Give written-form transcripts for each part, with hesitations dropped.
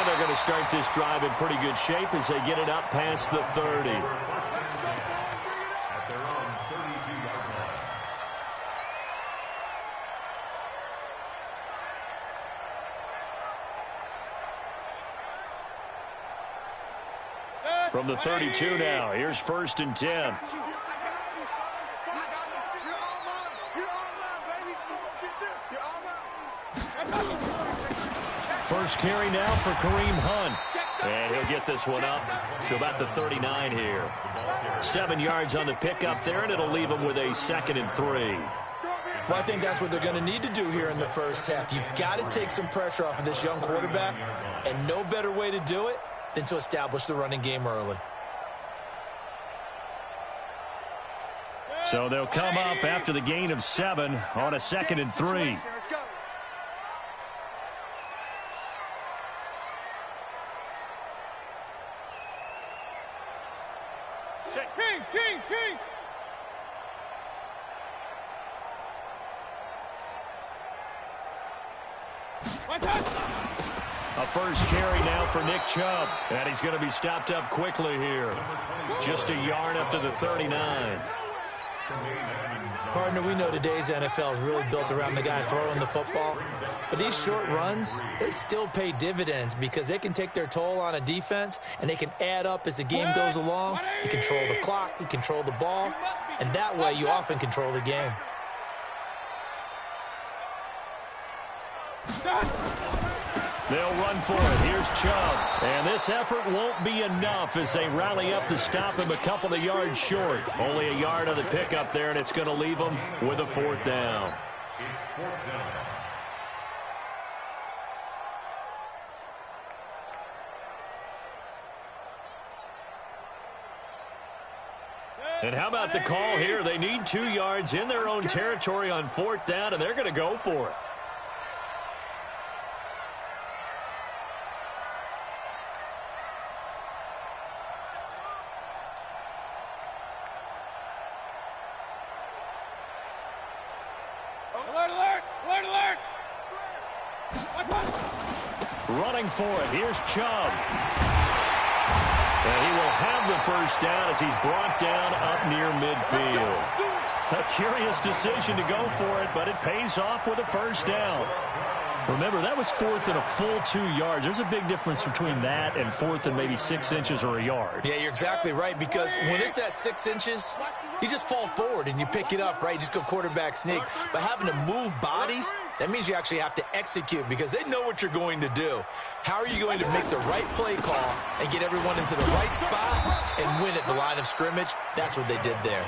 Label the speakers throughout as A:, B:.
A: they're going to start this drive in pretty good shape as they get it up past the 30. From the 32 now, here's 1st and 10. First carry now for Kareem Hunt. And he'll get this one up to about the 39 here. 7 yards on the pickup there, and it'll leave him with a 2nd and 3.
B: Well, I think that's what they're going to need to do here in the first half. You've got to take some pressure off of this young quarterback, and no better way to do it than to establish the running game early.
A: So they'll come up after the gain of 7 on a 2nd and 3.
C: Kings!
A: A first carry now for Nick Chubb. And he's going to be stopped up quickly here. Just a yard up to the 39.
B: Partner, we know today's NFL is really built around the guy throwing the football. But these short runs, they still pay dividends because they can take their toll on a defense and they can add up as the game goes along. You control the clock, you control the ball, and that way you often control the game.
A: They'll run for it. Here's Chubb. And this effort won't be enough as they rally up to stop him a couple of yards short. Only a yard on the pickup there, and it's going to leave him with a 4th down.
C: It's 4th down.
A: And how about the call here? They need 2 yards in their own territory on 4th down, and they're going to go for it.
C: Alert!
A: Running for it. Here's Chubb. And he will have the first down as he's brought down up near midfield. A curious decision to go for it, but it pays off with a first down. Remember, that was 4th and a full 2 yards. There's a big difference between that and 4th and maybe 6 inches or a yard.
B: Yeah, you're exactly right, because when it's that 6 inches, you just fall forward and you pick it up, right? You just go quarterback sneak. But having to move bodies, that means you actually have to execute because they know what you're going to do. How are you going to make the right play call and get everyone into the right spot and win at the line of scrimmage? That's what they did there.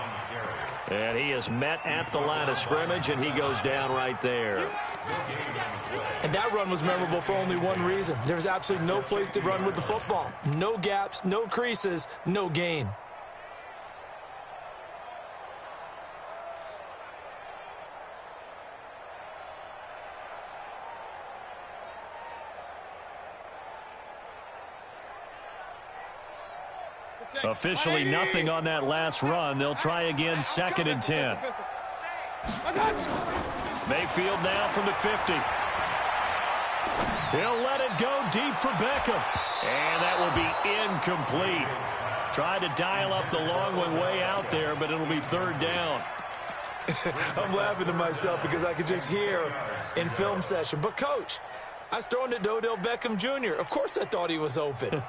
A: And he is met at the line of scrimmage, and he goes down right there.
B: And that run was memorable for only one reason. There was absolutely no place to run with the football. No gaps, no creases, no gain.
A: Officially nothing on that last run. They'll try again, 2nd and 10. Mayfield now from the 50. He'll let it go deep for Beckham. And that will be incomplete. Tried to dial up the long one way out there, but it'll be 3rd down.
B: I'm laughing to myself because I could just hear in film session. But, Coach, I was throwing it to Odell Beckham Jr. Of course I thought he was open.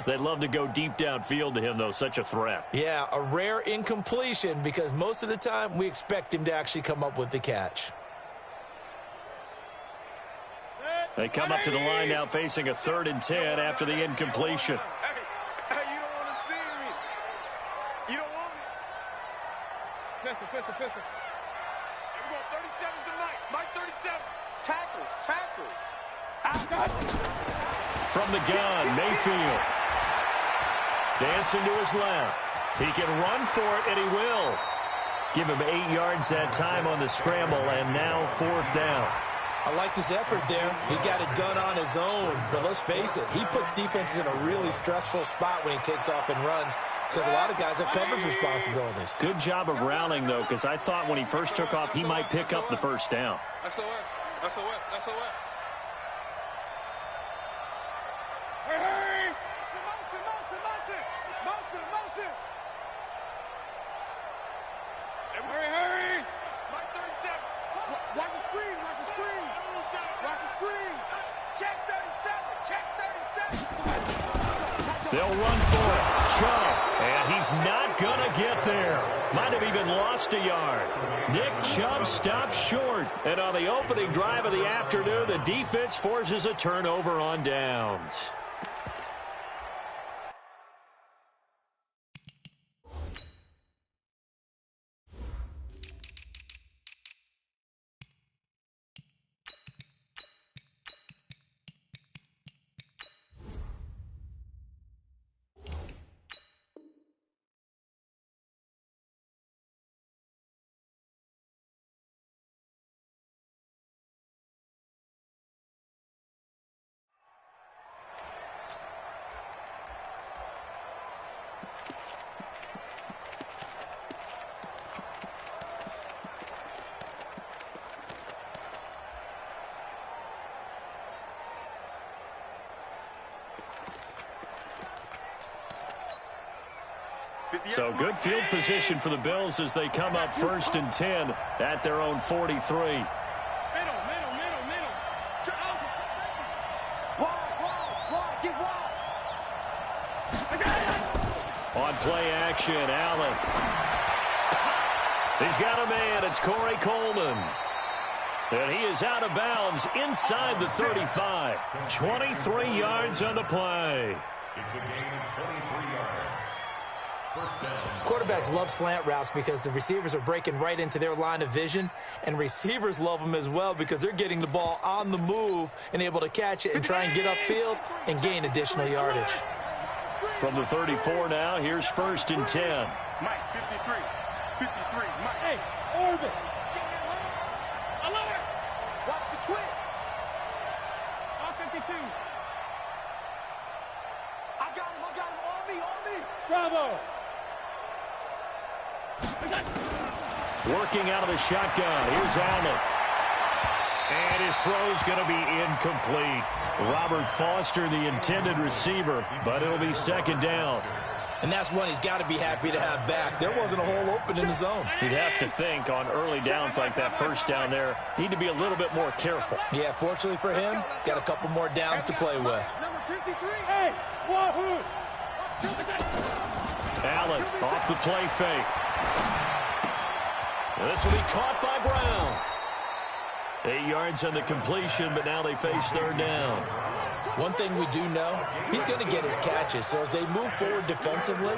A: They'd love to go deep downfield to him, though. Such a threat.
B: Yeah, a rare incompletion because most of the time we expect him to actually come up with the catch.
A: They come up to the line now facing a 3rd and 10 after the incompletion.
C: Hey, you don't want to see me. You don't want me. Pistol. Here we go, 37 tonight. Mike 37. Tackles.
A: From the gun, Mayfield. Dancing to his left. He can run for it, and he will. Give him 8 yards that time on the scramble, and now 4th down.
B: I like this effort there. He got it done on his own. But let's face it, he puts defenses in a really stressful spot when he takes off and runs because a lot of guys have coverage responsibilities.
A: Good job of rallying, though, because I thought when he first took off, he might pick up the first down.
C: SOS.
A: They'll run for it. Chubb. And he's not going to get there. Might have even lost a yard. Nick Chubb stops short. And on the opening drive of the afternoon, the defense forces a turnover on downs. So good field position for the Bills as they come up 1st and 10 at their own 43.
C: Middle. Get wide.
A: On play action, Allen. He's got a man. It's Corey Coleman. And he is out of bounds inside the 35. 23 yards on the play.
D: It's a gain of 23 yards.
B: Quarterbacks love slant routes because the receivers are breaking right into their line of vision, and receivers love them as well because they're getting the ball on the move and able to catch it and try and get upfield and gain additional yardage.
A: From the 34 now, here's 1st and 10.
C: Mike, 53. Mike. Hey, orbit. I love it. Watch the twist. All 52. I got him. On me. Bravo.
A: Working out of the shotgun. Here's Allen. And his throw's going to be incomplete. Robert Foster, the intended receiver, but it'll be 2nd down.
B: And that's one he's got to be happy to have back. There wasn't a hole open in the zone.
A: You'd have to think on early downs like that 1st down there, need to be a little bit more careful.
B: Yeah, fortunately for him, got a couple more downs to play with.
C: Number 53. Hey, Wahoo.
A: Allen off the play fake. This will be caught by Brown. 8 yards on the completion, but now they face 3rd down.
B: One thing we do know, he's going to get his catches. So as they move forward defensively,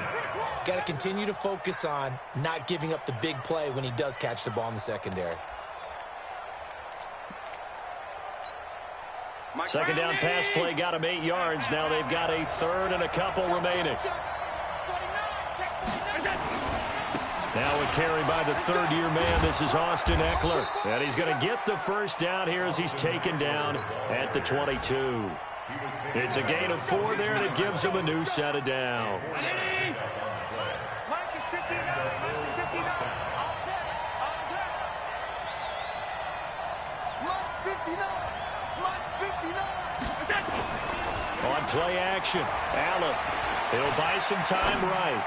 B: got to continue to focus on not giving up the big play when he does catch the ball in the secondary.
A: 2nd down pass play got him 8 yards. Now they've got a 3rd and a couple remaining. Now a carry by the 3rd-year man. This is Austin Eckler. And he's going to get the 1st down here as he's taken down at the 22. It's a gain of 4 there, and it gives him a new set of downs.
C: Mike is 59.
A: On play action, Allen. He'll buy some time right.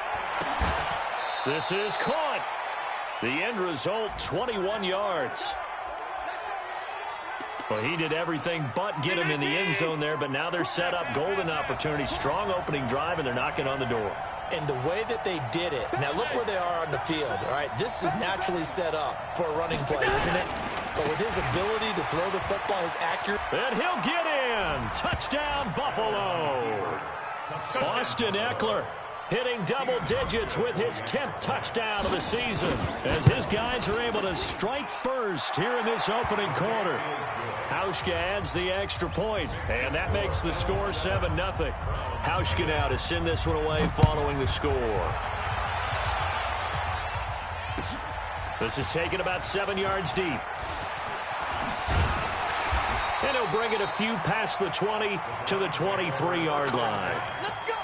A: This is caught. The end result, 21 yards. Well, he did everything but get him in the end zone there, but now they're set up. Golden opportunity, strong opening drive, and they're knocking on the door.
B: And the way that they did it, now look where they are on the field, all right? This is naturally set up for a running play, isn't it? But with his ability to throw the football, his accuracy.
A: And he'll get in. Touchdown, Buffalo. Austin Eckler hitting double digits with his 10th touchdown of the season as his guys are able to strike first here in this opening quarter. Hauschka adds the extra point, and that makes the score 7-0. Hauschka now to send this one away following the score. This is taken about 7 yards deep. And he'll bring it a few past the 20 to the 23-yard line.
C: Let's go.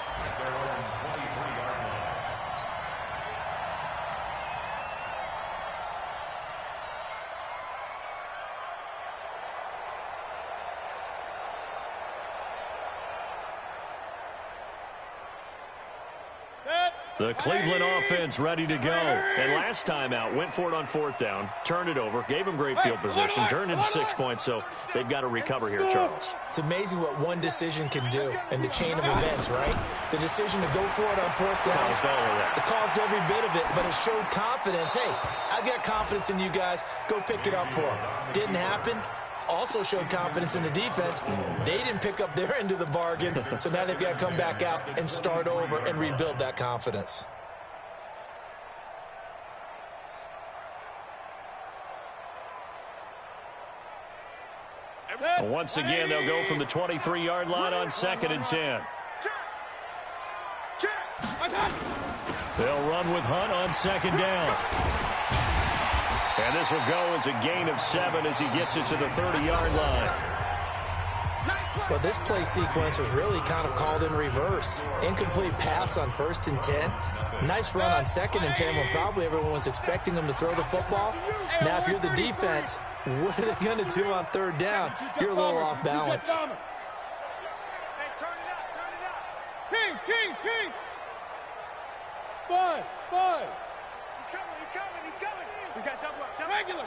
C: Set.
A: The Cleveland offense ready to go. And last time out, went for it on 4th down, turned it over, gave them great field position, turned into 6 points, so they've got to recover here, Charles.
B: It's amazing what one decision can do in the chain of events, right? The decision to go for it on 4th down.
A: Caused all of that.
B: It caused every bit of it, but it showed confidence. Hey, I've got confidence in you guys. Go pick it up for them. Didn't happen. Also showed confidence in the defense. They didn't pick up their end of the bargain, so now they've got to come back out and start over and rebuild that confidence.
A: Once again, they'll go from the 23-yard line on 2nd and 10. They'll run with Hunt on 2nd down. And this will go as a gain of 7 as he gets it to the 30-yard line.
B: Well, this play sequence was really kind of called in reverse. Incomplete pass on 1st and 10. Nice run on 2nd and 10 when probably everyone was expecting them to throw the football. Now, if you're the defense, what are they going to do on 3rd down? You're a little off balance.
C: Hey, turn it up. King. Buzz. He's coming. We got double up. Regular.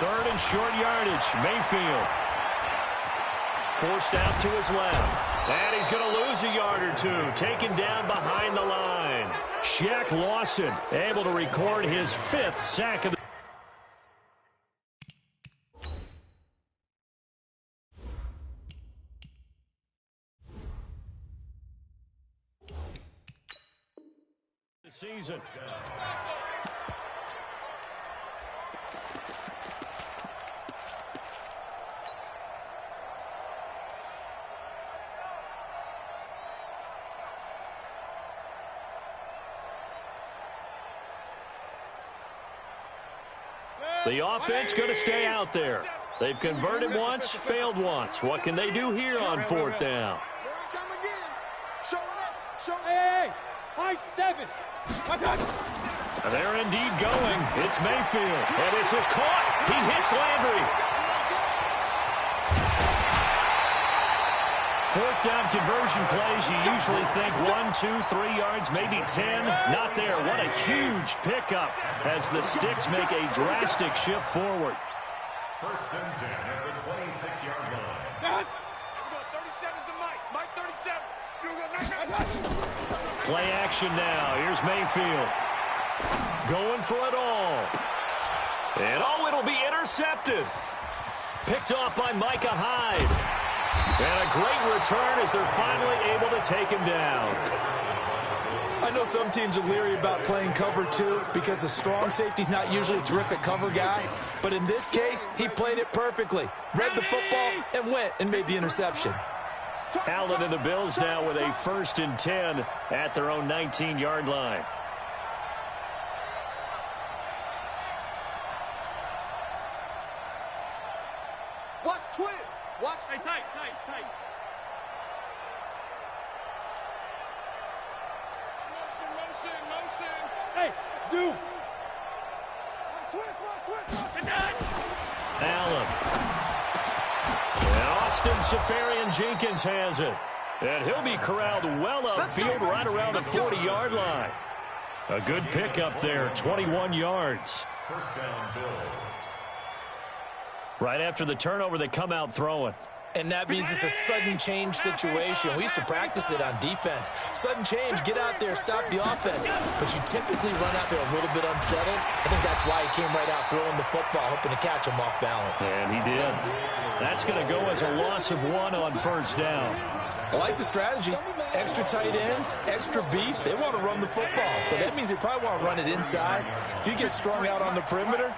A: 3rd and short yardage. Mayfield forced out to his left. And he's going to lose a yard or two. Taken down behind the line. Shaq Lawson able to record his 5th sack of the season. The offense going to stay out there. They've converted once, failed once. What can they do here on 4th down?
C: Hey, high 7.
A: They're indeed going. It's Mayfield. And this is caught. He hits Landry. 4th down conversion plays, you usually think 1, 2, 3 yards, maybe 10. Not there. What a huge pickup as the Sticks make a drastic shift forward.
D: 1st and 10 at the 26-yard line.
C: We're going 37's to Mike. Mike 37.
A: Play action now. Here's Mayfield. Going for it all. And it'll be intercepted. Picked off by Micah Hyde. And a great return as they're finally able to take him down.
B: I know some teams are leery about playing cover 2 because the strong safety's not usually a terrific cover guy. But in this case, he played it perfectly. Read the football and went and made the interception.
A: Allen and the Bills now with a 1st and 10 at their own 19-yard line.
C: Watch twist. Watch. Hey, tight. Motion. Hey, zoom. Twist.
A: Allen. And Austin Seferian-Jenkins has it. And he'll be corralled well upfield right around the 40-yard line. A good pickup there, 21 yards.
D: 1st down, Bills.
A: Right after the turnover, they come out throwing.
B: And that means it's a sudden change situation. We used to practice it on defense. Sudden change, get out there, stop the offense. But you typically run out there a little bit unsettled. I think that's why he came right out throwing the football, hoping to catch him off balance.
A: And he did. That's going to go as a loss of 1 on 1st down.
B: I like the strategy. Extra tight ends, extra beef. They want to run the football. But that means they probably want to run it inside. If you get strung out on the perimeter,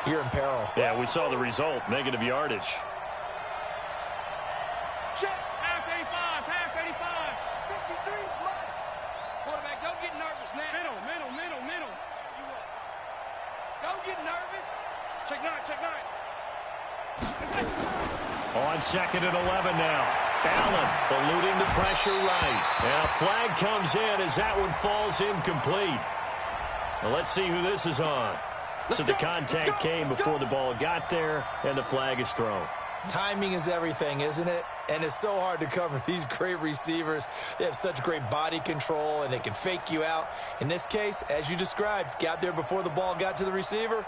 B: you're in peril.
A: Yeah, we saw the result, negative yardage.
C: Check. Pass 85. 53. Quarterback, don't get nervous now. Middle. Don't get nervous. Check 9.
A: On 2nd and 11 now. Allen eluding the pressure right. And a flag comes in as that one falls incomplete. Well, let's see who this is on. So the contact came before the ball got there, and the flag is thrown.
B: Timing is everything, isn't it? And it's so hard to cover these great receivers. They have such great body control, and they can fake you out. In this case, as you described, got there before the ball got to the receiver.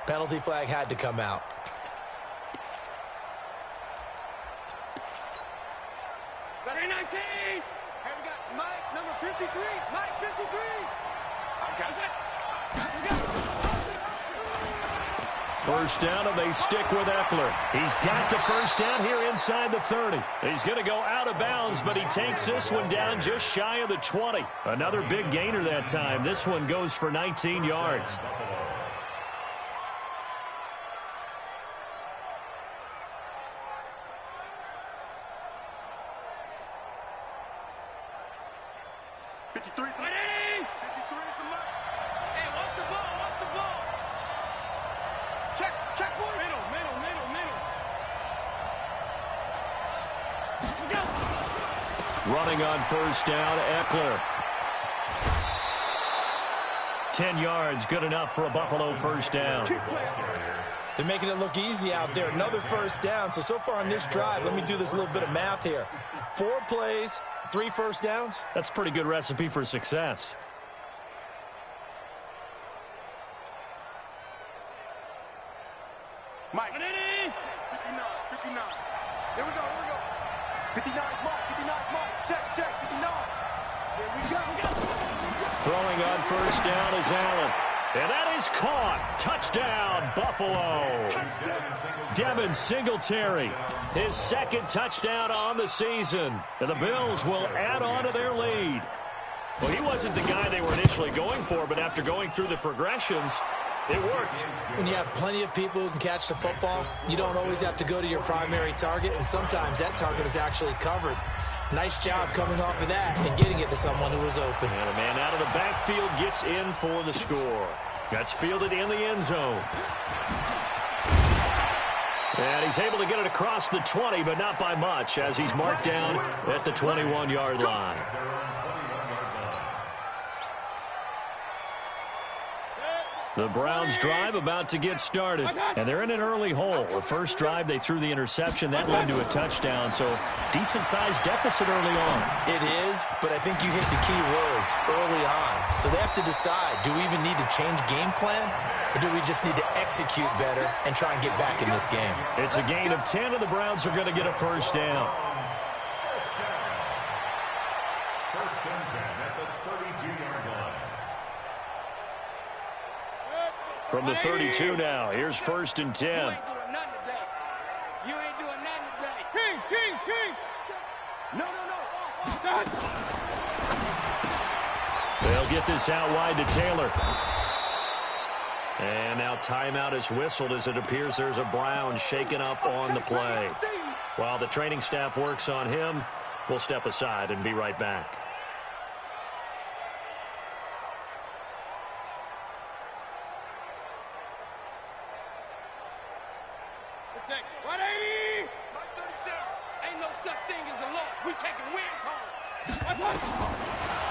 B: Penalty flag had to come out.
C: Hey, 19! Hey, we got Mike, number 53. Mike, 53.
A: First down, and they stick with Eckler. He's got the first down here inside the 30. He's going to go out of bounds, but he takes this one down just shy of the 20. Another big gainer that time. This one goes for 19 yards. Running on first down, Eckler. 10 yards, good enough for a Buffalo first down.
B: They're making it look easy out there. Another first down. So far on this drive, let me do this little bit of math here. 4 plays, 3 first downs.
A: That's a pretty good recipe for success.
C: Mike. 59, 59. Here we go, 59, Mark, 59, Mark. Check, 59. Here we go.
A: Throwing on first down is Allen. And that is caught. Touchdown, Buffalo. Devin Singletary, his second touchdown on the season. And the Bills will add on to their lead. Well, he wasn't the guy they were initially going for, but after going through the progressions, it worked.
B: When you have plenty of people who can catch the football, you don't always have to go to your primary target, and sometimes that target is actually covered. Nice job coming off of that and getting it to someone who was open.
A: And a man out of the backfield gets in for the score. That's fielded in the end zone. And he's able to get it across the 20, but not by much, as he's marked down at the 21-yard line. The Browns drive about to get started, and they're in an early hole. The first drive, they threw the interception. That led to a touchdown, so decent-sized deficit early on.
B: It is, but I think you hit the key words, early on. So they have to decide, do we even need to change game plan, or do we just need to execute better and try and get back in this game?
A: It's a gain of 10, and the Browns are going to get a first down.
D: First and 10 at the 32-yard line.
A: From the 32 now, here's first and 10.
C: You ain't doing nothing today. You ain't doing nothing today. King. No.
A: They'll get this out wide to Taylor. And now timeout is whistled as it appears there's a Brown shaken up on the play. While the training staff works on him, we'll step aside and be right back.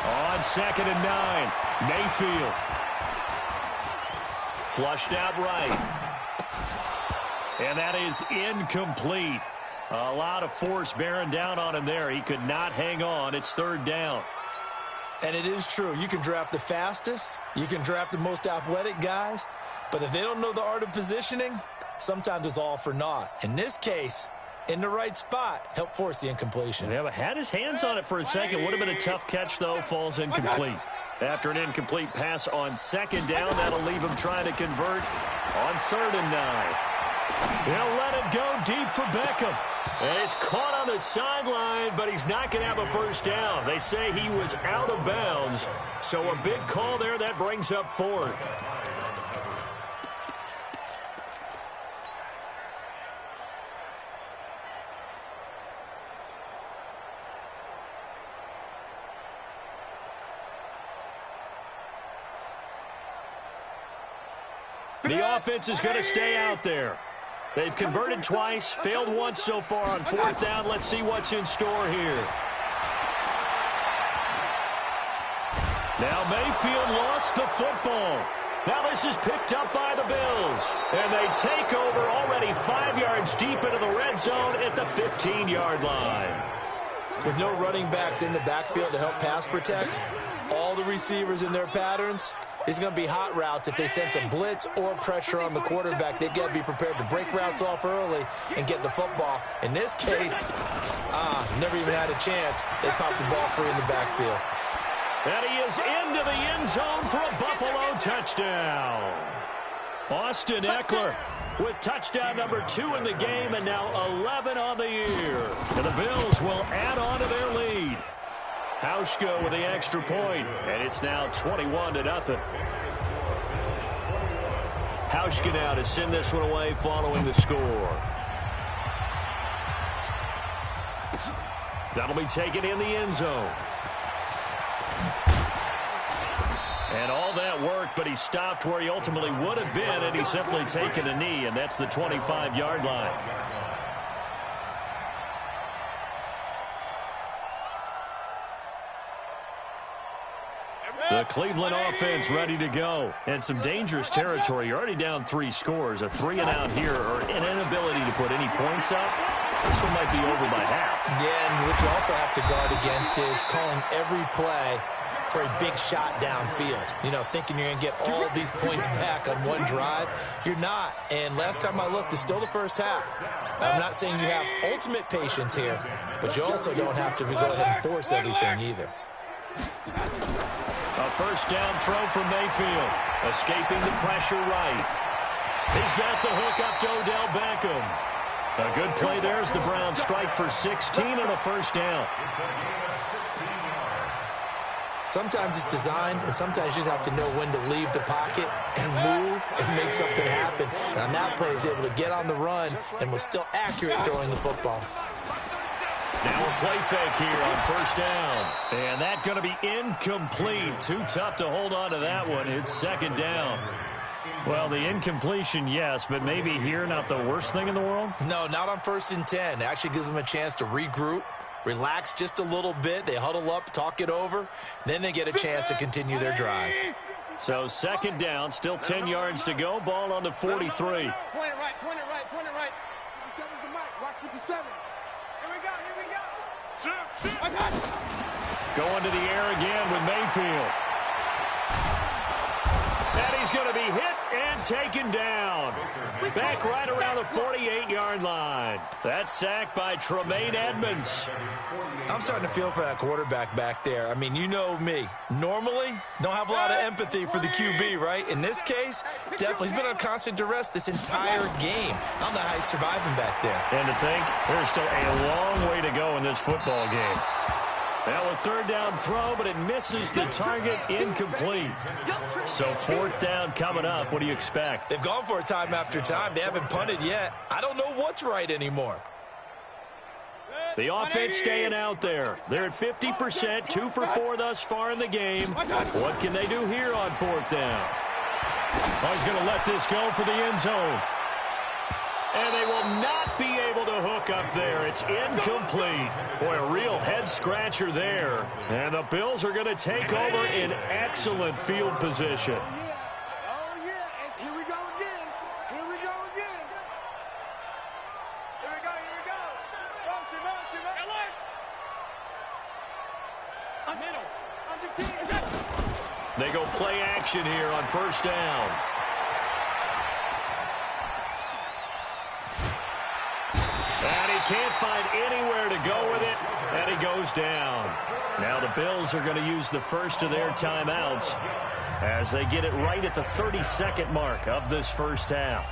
A: On 2nd and 9, Mayfield. Flushed out right. And that is incomplete. A lot of force bearing down on him there. He could not hang on. It's 3rd down.
B: And it is true. You can draft the fastest. You can draft the most athletic guys. But if they don't know the art of positioning, sometimes it's all for naught. In this case, in the right spot, help force the incompletion.
A: Yeah, but had his hands on it for a second. Would have been a tough catch, though. Falls incomplete. After an incomplete pass on 2nd down, that'll leave him trying to convert on 3rd and 9. He'll let it go deep for Beckham. And he's caught on the sideline, but he's not going to have a first down. They say he was out of bounds. So a big call there. That brings up 4th. The offense is going to stay out there. They've converted twice, failed once so far on 4th down. Let's see what's in store here. Now Mayfield lost the football. Now this is picked up by the Bills. And they take over already 5 yards deep into the red zone at the 15-yard line.
B: With no running backs in the backfield to help pass protect, all the receivers in their patterns, it's going to be hot routes. If they sense a blitz or pressure on the quarterback, they've got to be prepared to break routes off early and get the football. In this case, never even had a chance. They popped the ball free in the backfield.
A: And he is into the end zone for a Buffalo touchdown. Austin Eckler with touchdown number 2 in the game and now 11 on the year. And the Bills will add on to their lead. Hauschka with the extra point, and it's now 21-0. Hauschka now to send this one away following the score. That'll be taken in the end zone. And all that work, but he stopped where he ultimately would have been, and he's simply taken a knee, and that's the 25-yard line. The Cleveland offense ready to go. And some dangerous territory. You're already down 3 scores. A 3-and-out here or an inability to put any points up. This one might be over by half.
B: Yeah, and what you also have to guard against is calling every play for a big shot downfield. You know, thinking you're going to get all these points back on one drive. You're not. And last time I looked, it's still the first half. I'm not saying you have ultimate patience here, but you also don't have to go ahead and force everything either.
A: A first down throw from Mayfield. Escaping the pressure right. He's got the hook up to Odell Beckham. A good play there as the Browns strike for 16 on a first down.
B: Sometimes it's designed, and sometimes you just have to know when to leave the pocket and move and make something happen. And on that play, he was able to get on the run and was still accurate throwing the football.
A: Now a play fake here on first down. And that's going to be incomplete. Too tough to hold on to that one. It's second down. Well, the incompletion, yes, but maybe here not the worst thing in the world?
B: No, not on 1st and 10. It actually gives them a chance to regroup, relax just a little bit. They huddle up, talk it over. Then they get a chance to continue their drive.
A: So second down, still 10 yards to go. Ball on the 43.
C: Point it right, point it right, point it right. 57's the mic. Watch 57. Here we go, here we go.
A: Going to the air again with Mayfield. And he's going to be hit and taken down. Back right around the 48-yard line. That's sacked by Tremaine Edmonds.
B: I'm starting to feel for that quarterback back there. I mean, you know me. Normally, don't have a lot of empathy for the QB, right? In this case, definitely. He's been on constant duress this entire game. I don't know how he's surviving back there.
A: And to think, there's still a long way to go in this football game. Now a third down throw, but it misses the target, incomplete. So fourth down coming up. What do you expect?
B: They've gone for it time after time. They haven't punted yet. I don't know what's right anymore.
A: The offense staying out there. They're at 50%, 2 for 4 thus far in the game. What can they do here on fourth down? Oh, he's going to let this go for the end zone. And they will not be able to hook up there. It's incomplete. Boy, a real head-scratcher there. And the Bills are going to take over in excellent field position.
C: Oh, yeah. And here we go again. Here we go again. Here we go, here we go. Motion, motion, motion. Middle. Under team.
A: They go play action here on first down. And he can't find anywhere to go with it, and he goes down. Now the Bills are going to use the first of their timeouts as they get it right at the 30-second mark of this first half.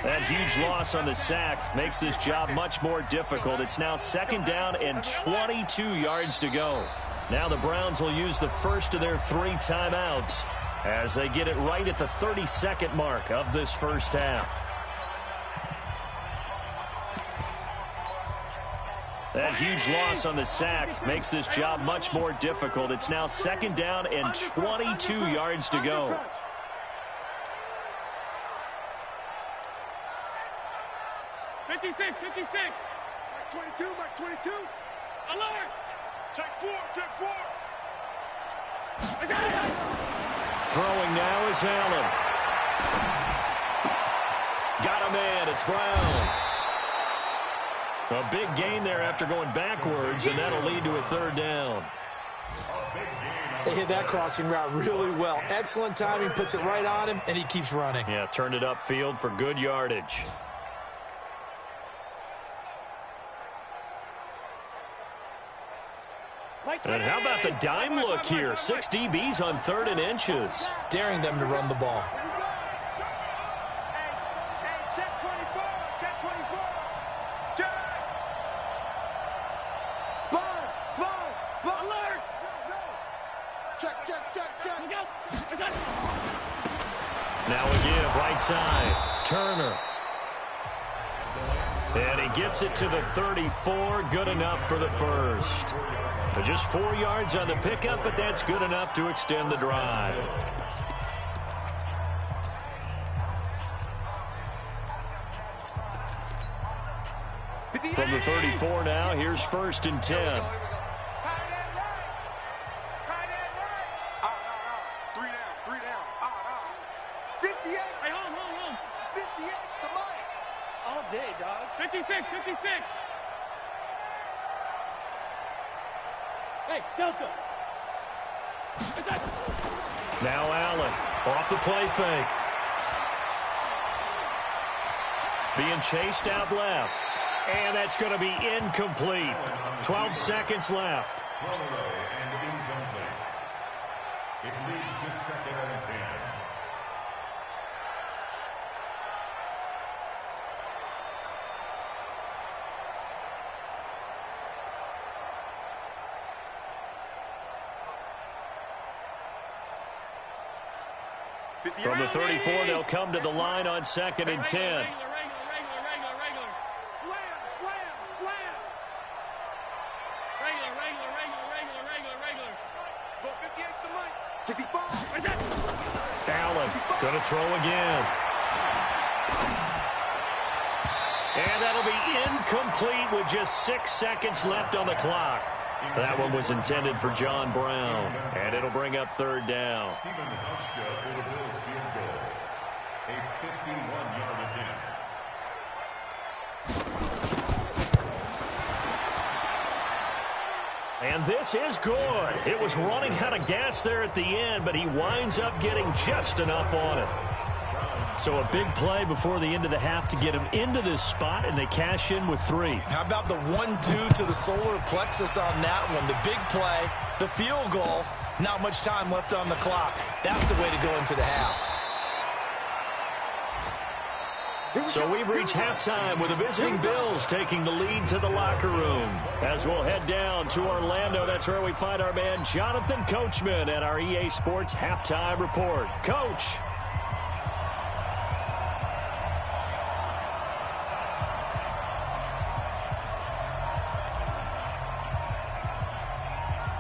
A: That huge loss on the sack makes this job much more difficult. It's now second down and 22 yards to go. Now the Browns will use the first of their 3 timeouts as they get it right at the 30-second mark of this first half. That huge loss on the sack makes this job much more difficult. It's now second down and 22 yards to go.
C: Mark 22, Mark 22. Alert! Check 4, check 4.
A: Throwing now is Allen. Got a man. It's Brown. A big gain there after going backwards, and that'll lead to a third down.
B: They hit that crossing route really well. Excellent timing, puts it right on him, and he keeps running.
A: Yeah, turned it upfield for good yardage. And how about the dime look here? 6 DBs on 3rd and inches.
B: Daring them to run the ball.
C: Hey, check 24. Check 24. Check. Sponge. Alert. Check.
A: Now a give, right side. Turner. And he gets it to the 34. Good enough for the first. Just 4 yards on the pickup, but that's good enough to extend the drive. From the 34 now, here's 1st and 10.
C: Tight end right. 3 down. 58. Hey, home. 58 the money. All day, dog. 56. Hey, Delta.
A: Now Allen off the play fake. Being chased out left. And that's going to be incomplete. 12 seconds left.
D: And incomplete. It leads to 2nd and 10.
A: From the 34, they'll come to the line on 2nd and 10.
C: Slam. Regular. Go 58's the money. 65.
A: Allen going to throw again. And that'll be incomplete with just 6 seconds left on the clock. That one was intended for John Brown. And it'll bring up 3rd down.
D: Stephen Hauschka for the Bills field goal. A 51-yard attempt.
A: And this is good. It was running out of gas there at the end, but he winds up getting just enough on it. So a big play before the end of the half to get him into this spot, and they cash in with 3.
B: How about the 1-2 to the solar plexus on that one? The big play, the field goal, not much time left on the clock. That's the way to go into the half.
A: So we've reached halftime with the visiting Bills taking the lead to the locker room. As we'll head down to Orlando, that's where we find our man Jonathan Coachman at our EA Sports Halftime Report. Coach.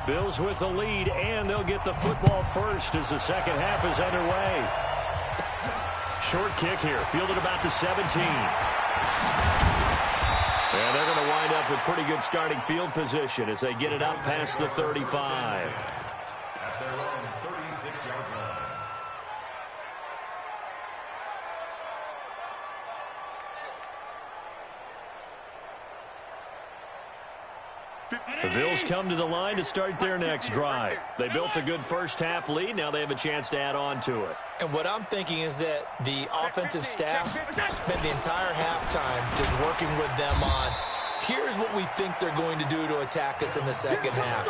A: Bills with the lead, and they'll get the football first as the second half is underway. Short kick here, fielded about the 17. And they're going to wind up with pretty good starting field position as they get it up past the 35.
D: At their own 36-yard line.
A: The Bills come to the line to start their next drive. They built a good first-half lead. Now they have a chance to add on to it.
B: And what I'm thinking is that the offensive staff spent the entire halftime just working with them on, here's what we think they're going to do to attack us in the second half.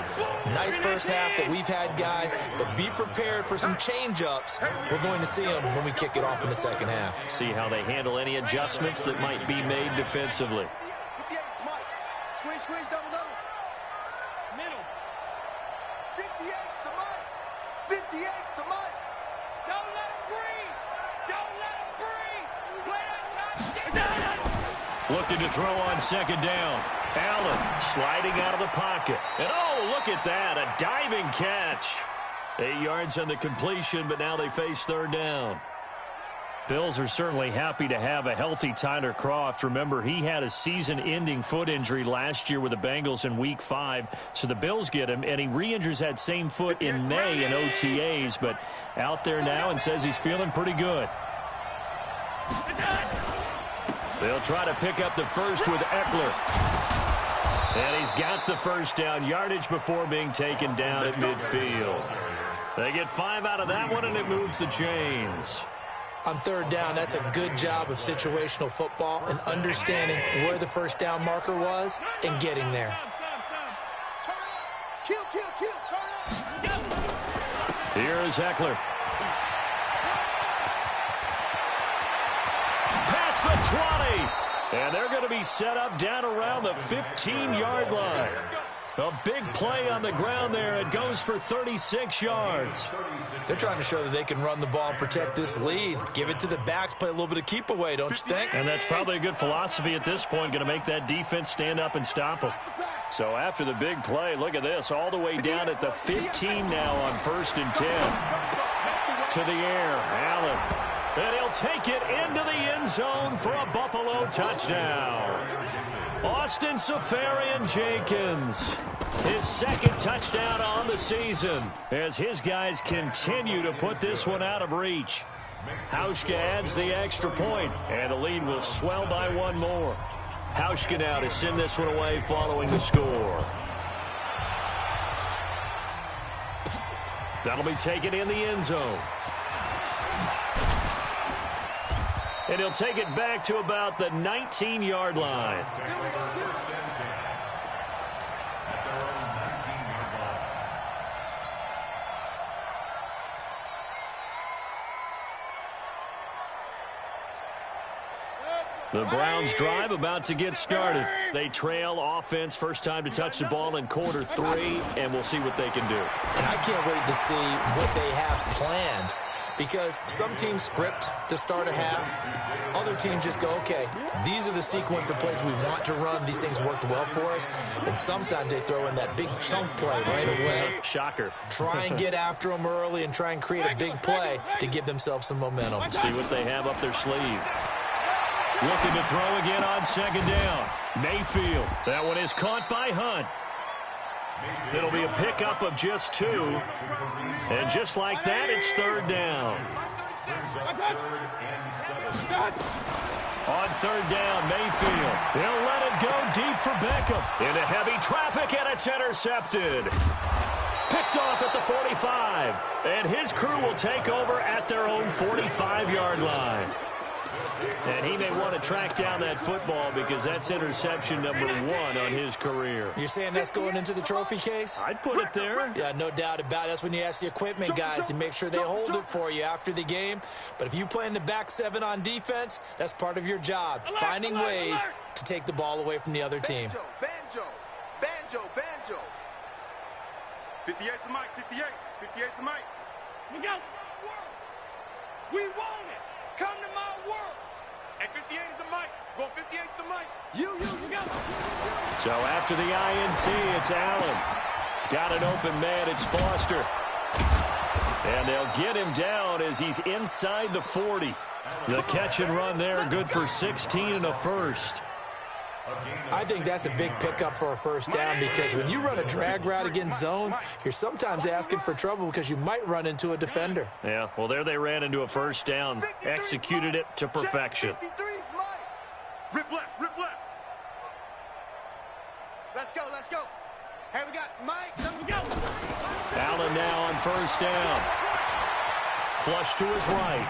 B: Nice first half that we've had, guys, but be prepared for some change-ups. We're going to see them when we kick it off in the second half.
A: See how they handle any adjustments that might be made defensively.
C: Squeeze, double. Middle. 58's the money. 58's the money. Don't let him breathe. Play that touchdown.
A: Looking to throw on second down. Allen sliding out of the pocket. And oh, look at that, a diving catch. 8 yards on the completion, but now they face third down. Bills are certainly happy to have a healthy Tyler Kroft. Remember, he had a season-ending foot injury last year with the Bengals in Week 5. So the Bills get him, and he re-injures that same foot in May in OTAs. But out there now and says he's feeling pretty good. They'll try to pick up the first with Eckler. And he's got the first down, yardage before being taken down at midfield. They get 5 out of that one, and it moves the chains.
B: On third down, that's a good job of situational football and understanding where the first down marker was and getting there.
A: Here's Eckler. Past the 20. And they're going to be set up down around the 15-yard line. A big play on the ground there. It goes for 36 yards.
B: They're trying to show that they can run the ball and protect this lead. Give it to the backs, play a little bit of keep away, don't you think?
A: And that's probably a good philosophy at this point, going to make that defense stand up and stop them. So after the big play, look at this, all the way down at the 15 now on 1st and 10. To the air, Allen. And he'll take it into the end zone for a Buffalo touchdown. Austin Seferian-Jenkins, his second touchdown on the season as his guys continue to put this one out of reach. Hauschka adds the extra point, and the lead will swell by one more. Hauschka now to send this one away following the score. That'll be taken in the end zone. And he'll take it back to about the 19-yard line. The Browns drive about to get started. They trail offense, first time to touch the ball in quarter 3, and we'll see what they can do.
B: And I can't wait to see what they have planned. Because some teams script to start a half. Other teams just go, okay, these are the sequence of plays we want to run. These things worked well for us. And sometimes they throw in that big chunk play right away.
A: Shocker.
B: Try and get after them early and try and create a big play to give themselves some momentum.
A: See what they have up their sleeve. Looking to throw again on 2nd down. Mayfield. That one is caught by Hunt. It'll be a pickup of just 2. And just like that, it's 3rd down. On 3rd down, Mayfield. He'll let it go deep for Beckham. Into heavy traffic, and it's intercepted. Picked off at the 45. And his crew will take over at their own 45-yard line. And he may want to track down that football because that's interception number 1 on his career.
B: You're saying that's going into the trophy case?
A: I'd put it there.
B: Yeah, no doubt about it. That's when you ask the equipment guys to make sure they hold it for you after the game. But if you play in the back 7 on defense, that's part of your job, finding ways to take the ball away from the other team.
C: Banjo. 58's the mic, 58's the mic. We go. We want it. Come to my world. And 58 is the mic. Go 58's the mic. You go.
A: So after the INT, it's Allen. Got an open man, it's Foster. And they'll get him down as he's inside the 40. The catch and run there, good for 16 and a first.
B: I think that's a big pickup for a first down because when you run a drag route against zone, you're sometimes asking for trouble because you might run into a defender.
A: Yeah, well, there they ran into a first down, executed it to perfection.
C: Rip left. Let's go. Here we got Mike. Let's go.
A: Allen now on first down. Flush to his right.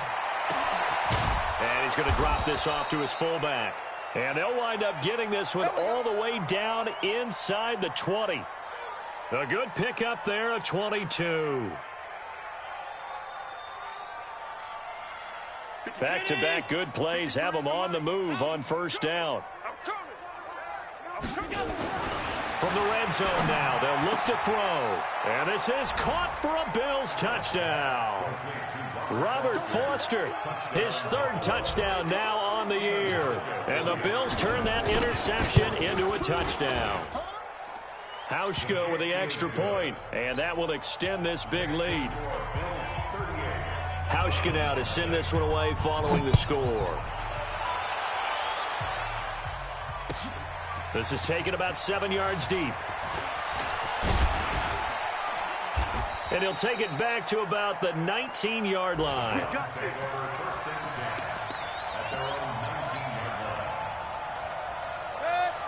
A: And he's going to drop this off to his fullback. And they'll wind up getting this one all the way down inside the 20. A good pickup there at 22. Back-to-back good plays have them on the move on first down. From the red zone now, they'll look to throw. And this is caught for a Bills touchdown. Robert Foster, his 3rd touchdown now on the year. And the Bills turn that interception into a touchdown. Hauschka with the extra point, and that will extend this big lead. Hauschka Labushkin now to send this one away following the score. This is taken about 7 yards deep. And he'll take it back to about the 19-yard line.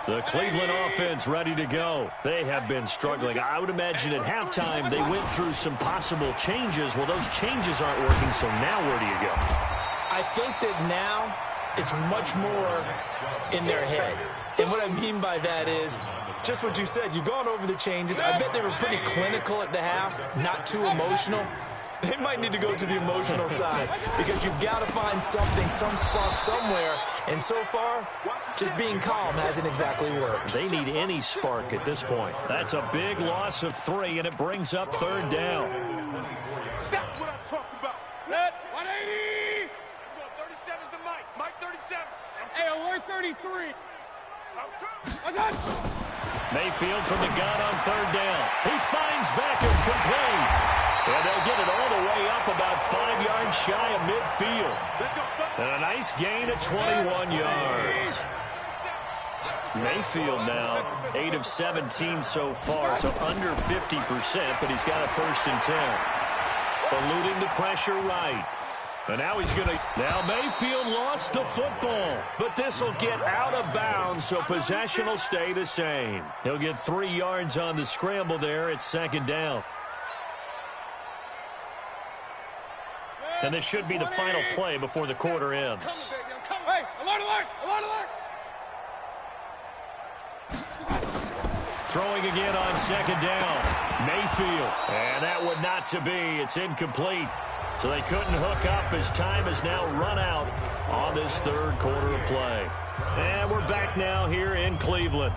A: The Cleveland offense ready to go. They have been struggling. I would imagine at halftime they went through some possible changes. Well, those changes aren't working, so now where do you go?
B: I think that now it's much more in their head. And what I mean by that is just what you said. You've gone over the changes. I bet they were pretty clinical at the half, not too emotional. They might need to go to the emotional side because you've got to find something, some spark somewhere. And so far, just being calm hasn't exactly worked.
A: They need any spark at this point. That's a big loss of 3, and it brings up 3rd down.
C: That's what I'm talking about. 180. 37's the Mike. Mike 37. Hey, alert 33.
A: Mayfield from the gun on 3rd down. He finds Beckham complete. And they'll get it all the way up about 5 yards shy of midfield. And a nice gain of 21 yards. Mayfield now 8 of 17 so far, so under 50%, but he's got a 1st and 10. Eluding the pressure right. And now he's going to... Now Mayfield lost the football, but this will get out of bounds, so possession will stay the same. He'll get 3 yards on the scramble there. It's 2nd down. And this should be the final play before the quarter ends.
C: Hey, alert, alert, alert, alert.
A: Throwing again on 2nd down. Mayfield. And that would not to be. It's incomplete. So they couldn't hook up as time has now run out on this 3rd quarter of play. And we're back now here in Cleveland.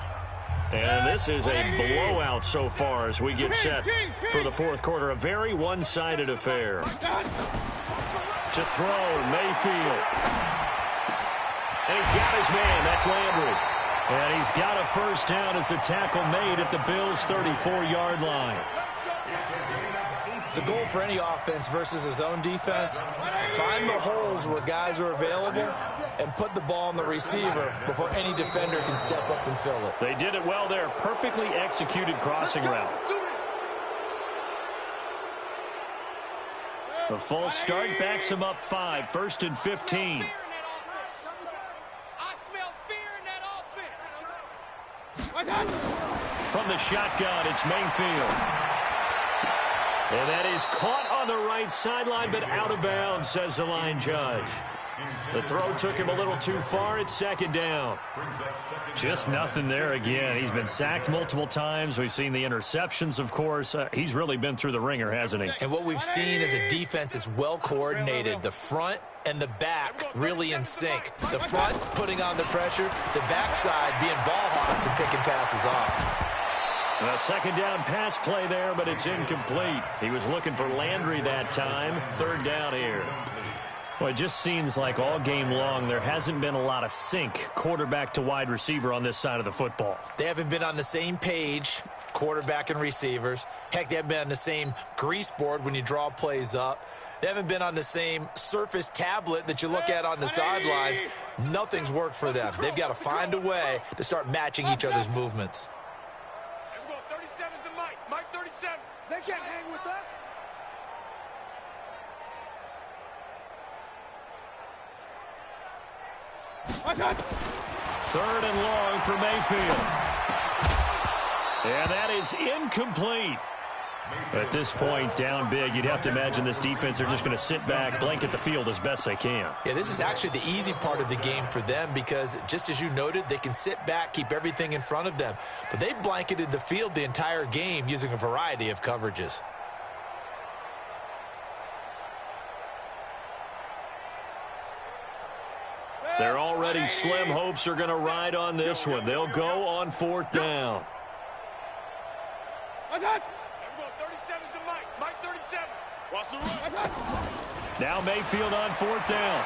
A: And this is a blowout so far as we get set for the 4th quarter. A very one-sided affair. To throw, Mayfield. And he's got his man. That's Landry. And he's got a 1st down as a tackle made at the Bills' 34-yard line.
B: The goal for any offense versus his own defense, find the holes where guys are available and put the ball on the receiver before any defender can step up and fill it.
A: They did it well there. Perfectly executed crossing route. The false start backs him up 5, 1st and 15.
C: I smell fear in that offense.
A: From the shotgun, it's Mayfield. And that is caught on the right sideline, but out of bounds, says the line judge. The throw took him a little too far. It's 2nd down. Just nothing there again. He's been sacked multiple times. We've seen the interceptions, of course. He's really been through the ringer, hasn't he?
B: And what we've seen is a defense that's well coordinated. The front and the back really in sync. The front putting on the pressure, the backside being ball hawks and picking passes off.
A: A 2nd down pass play there, but it's incomplete. He was looking for Landry that time. 3rd down here. Well, it just seems like all game long there hasn't been a lot of sync quarterback to wide receiver on this side of the football.
B: They haven't been on the same page, quarterback and receivers. Heck, they haven't been on the same grease board when you draw plays up. They haven't been on the same Surface tablet that you look at on the sidelines. Nothing's worked for them. They've got to find a way to start matching each other's movements.
C: 37's the Mike. Mike 37. They can't hang with us.
A: Third and long for Mayfield. And that is incomplete. At this point, down big, you'd have to imagine this defense are just going to sit back, blanket the field as best they can.
B: Yeah, this is actually the easy part of the game for them because, just as you noted, they can sit back, keep everything in front of them. But they've blanketed the field the entire game using a variety of coverages.
A: They're already slim hopes are going to ride on this one. They'll go on 4th down. Now Mayfield on 4th down.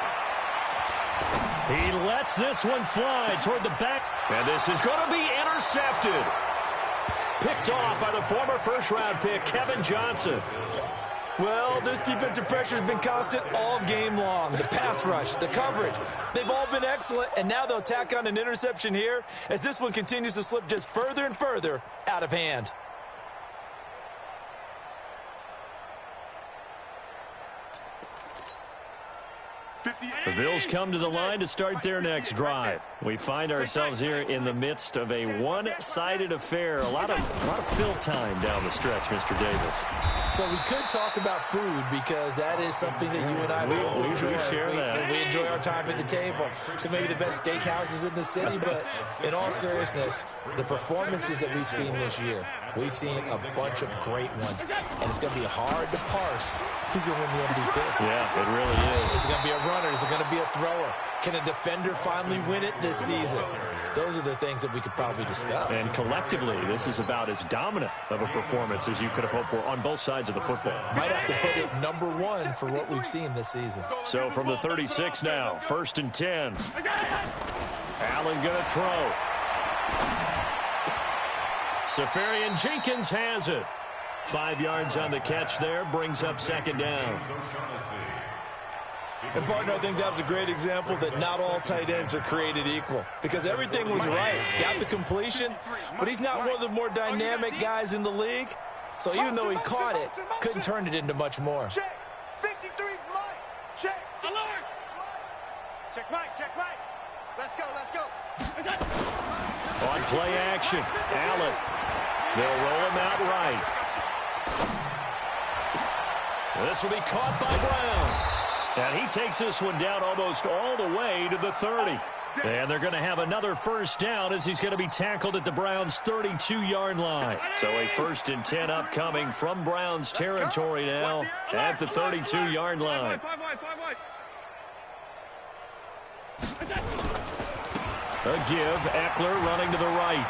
A: He lets this one fly toward the back. And this is going to be intercepted. Picked off by the former first-round pick, Kevin Johnson.
B: Well, this defensive pressure has been constant all game long. The pass rush, the coverage, they've all been excellent, and now they'll tack on an interception here as this one continues to slip just further and further out of hand.
A: The Bills come to the line to start their next drive. We find ourselves here in the midst of a one-sided affair. A lot of fill time down the stretch, Mr. Davis.
B: So we could talk about food because that is something that you and I both enjoy.
A: We share that.
B: We enjoy our time at the table. So maybe the best steakhouses in the city, but in all seriousness, the performances that we've seen this year, we've seen a bunch of great ones. And it's going to be hard to parse who's going to win the MVP.
A: Yeah, it really is.
B: Is it going to be a runner? Is it going to be a thrower? Can a defender finally win it this season? Those are the things that we could probably discuss.
A: And collectively, this is about as dominant of a performance as you could have hoped for on both sides of the football.
B: Might have to put it #1 for what we've seen this season.
A: So from the 36 now, 1st and 10. Allen going to throw. Safarian Jenkins has it. 5 yards on the catch there, brings up 2nd down.
B: And, partner, I think that was a great example that not all tight ends are created equal. Because everything was right. Got the completion, but he's not one of the more dynamic guys in the league. So even though he caught it, couldn't turn it into much more.
C: Check. 53's Mike. Check. Alert. Check Mike. Check Mike. Let's go. Let's go.
A: On play action, Allen. They'll roll him out right. This will be caught by Brown. And he takes this one down almost all the way to the 30. And they're going to have another 1st down as he's going to be tackled at the Browns' 32-yard line. So a 1st and 10 upcoming from Browns territory now at the 32-yard line. A give, Eckler running to the right.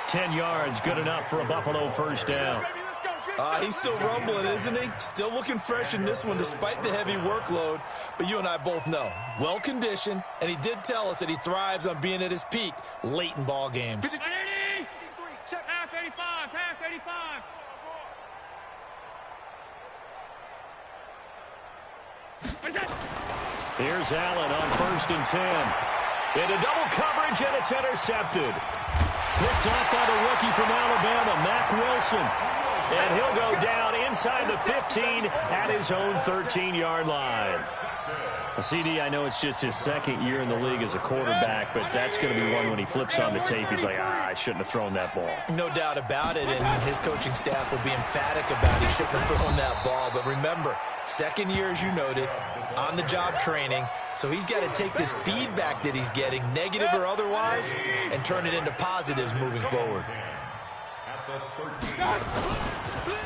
A: 10 yards, good enough for a Buffalo 1st down.
B: He's still rumbling, isn't he? Still looking fresh in this one despite the heavy workload. But you and I both know, well-conditioned, and he did tell us that he thrives on being at his peak late in ball games.
C: Half 85, half 85.
A: Here's Allen on 1st and 10. Into double coverage, and it's intercepted. Picked off by the rookie from Alabama, Mack Wilson. And he'll go down inside the 15 at his own 13-yard line. CD, I know it's just his 2nd year in the league as a quarterback, but that's going to be one when he flips on the tape, he's like, I shouldn't have thrown that ball.
B: No doubt about it, and his coaching staff will be emphatic about he shouldn't have thrown that ball. But remember, 2nd year, as you noted, on-the-job training, so he's got to take this feedback that he's getting, negative or otherwise, and turn it into positives moving forward.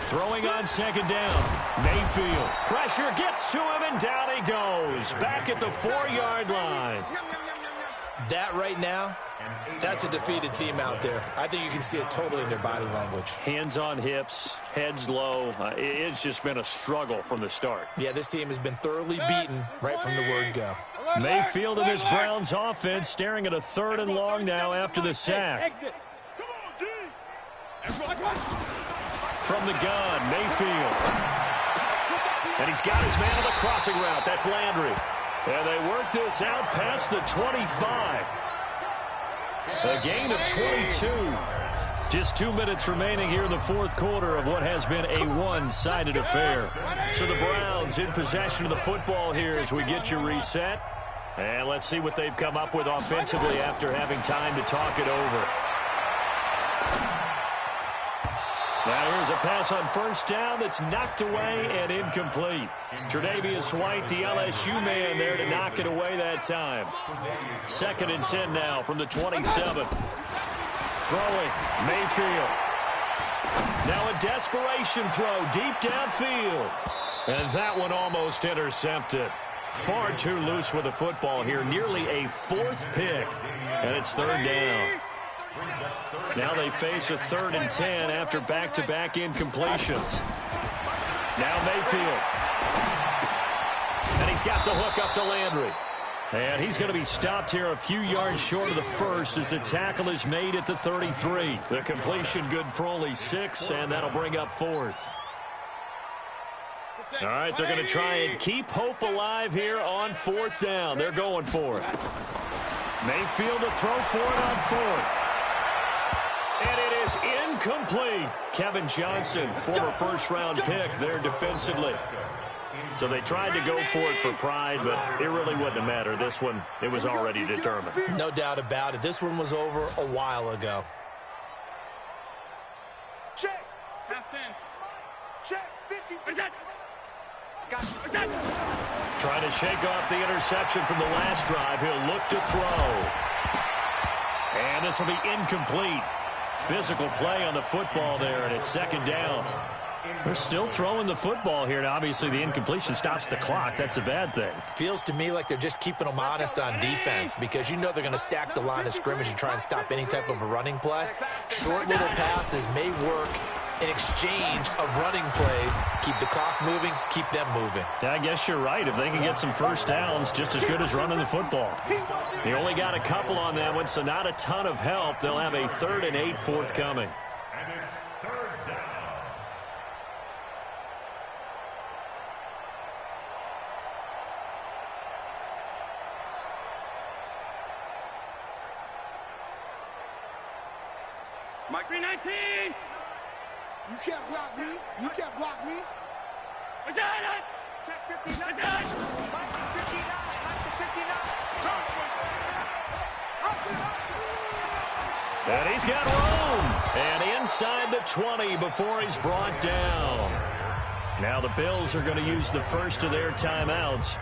A: Throwing on 2nd down. Mayfield. Pressure gets to him, and down he goes. Back at the 4-yard line.
B: That right now, that's a defeated team out there. I think you can see it totally in their body language.
A: Hands on hips, heads low. It's just been a struggle from the start.
B: Yeah, this team has been thoroughly beaten right from the word go.
A: Mayfield and this Browns offense staring at a 3rd and long now after the sack. From the gun, Mayfield. And he's got his man on the crossing route. That's Landry. And they work this out past the 25. A gain of 22. Just 2 minutes remaining here in the 4th quarter of what has been a one-sided affair. So the Browns in possession of the football here as we get you reset. And let's see what they've come up with offensively after having time to talk it over. Now here's a pass on 1st down that's knocked away and incomplete. Tre'Davious White, the LSU man there to knock it away that time. 2nd and 10 now from the 27. Throwing, Mayfield. Now a desperation throw deep downfield. And that one almost intercepted. Far too loose with the football here. Nearly a 4th pick. And it's 3rd down. Now they face a 3rd and 10 after back-to-back incompletions. Now Mayfield. And he's got the hook up to Landry. And he's going to be stopped here a few yards short of the 1st as the tackle is made at the 33. The completion good for only 6, and that'll bring up 4th. All right, they're going to try and keep hope alive here on 4th down. They're going for it. Mayfield to throw for it on 4th. And it is incomplete. Kevin Johnson, former first-round pick there defensively. So they tried to go for it for pride, but it really wouldn't have mattered. This one, it was already determined.
B: No doubt about it. This one was over a while ago.
C: Check. Check. 50.
A: Trying to shake off the interception from the last drive. He'll look to throw. And this will be incomplete. Physical play on the football there, and it's 2nd down. They're still throwing the football here, and obviously the incompletion stops the clock. That's a bad thing.
B: Feels to me like they're just keeping them honest on defense because you know they're going to stack the line of scrimmage and try and stop any type of a running play. Short little passes may work in exchange of running plays. Keep the clock moving, keep them moving.
A: I guess you're right. If they can get some first downs, just as good as running the football. They only got a couple on that one, so not a ton of help. They'll have a 3rd and 8 forthcoming.
D: And it's 3rd down.
C: Mike 319. You can't block me. You can't block me. Check 59. Mike 59. Mike 59.
A: And he's got room. And inside the 20 before he's brought down. Now the Bills are going to use the first of their timeouts.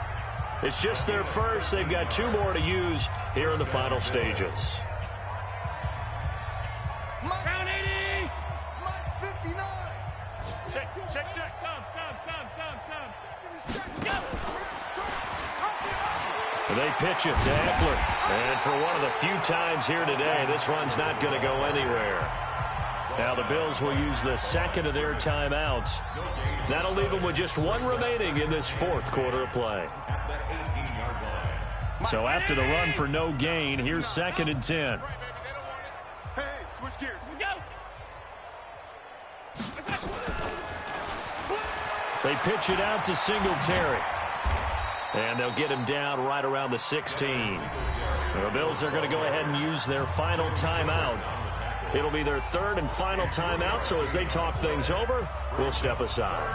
A: It's just their first. They've got 2 more to use here in the final stages.
C: Round 80. Mike 59. Check.
A: And they pitch it to Eckler. And for one of the few times here today, this run's not going to go anywhere. Now the Bills will use the 2nd of their timeouts. That'll leave them with just 1 remaining in this 4th quarter of play. So after the run for no gain, here's 2nd and 10.
C: Hey, switch gears.
A: They pitch it out to Singletary. And they'll get him down right around the 16. The Bills are going to go ahead and use their final timeout. It'll be their 3rd and final timeout, so as they talk things over, we'll step aside.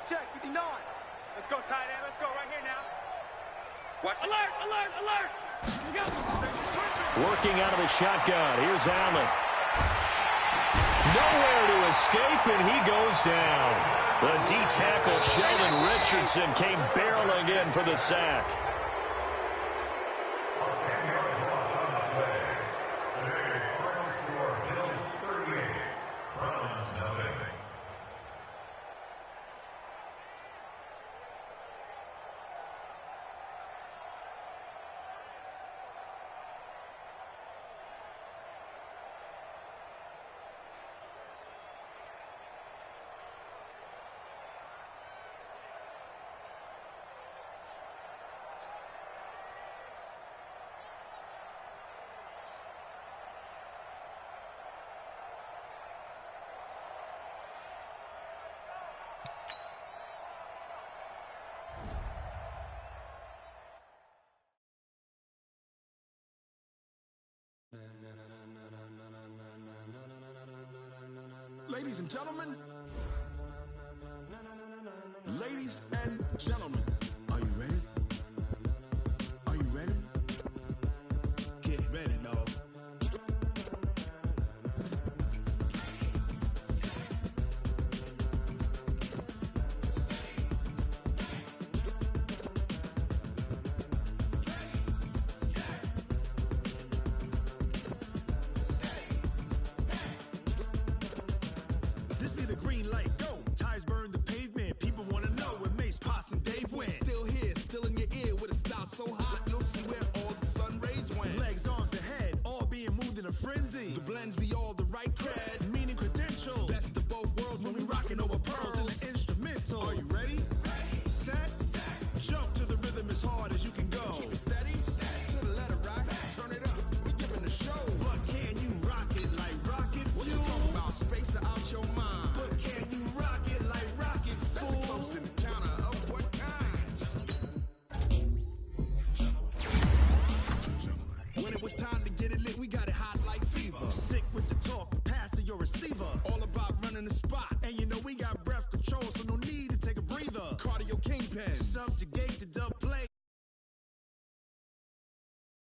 C: Check, 59. Let's go, tight end. Let's go right here now. Watch
E: alert. Let's go.
A: Working out of the shotgun. Here's Allen. Nowhere to escape, and he goes down. The D-tackle, Sheldon Richardson, came barreling in for the sack.
F: Ladies and gentlemen, are you ready? Are you ready? Get ready, dog. This be the green light, go. Tires burn the pavement. People want to know what makes blends be all the right cred, meaning credentials. Best of both worlds when we rockin' over pearls in the instrumental. Are you ready? Set. Jump to the rhythm as hard as you can go. Keep it steady. To the letter rock. Turn it up. We giving the show. But can you rock it like rocket fuel? What you talking about? Space out your mind. But can you rock it like rockets, fool? That's a close encounter of what kind? When it was time to get it lit, we got it hot like fever. Sick with the talk, pass to your receiver. All about running the spot. And you know we got breath control, so no need to take a breather. Cardio kingpin, subjugate the dub play.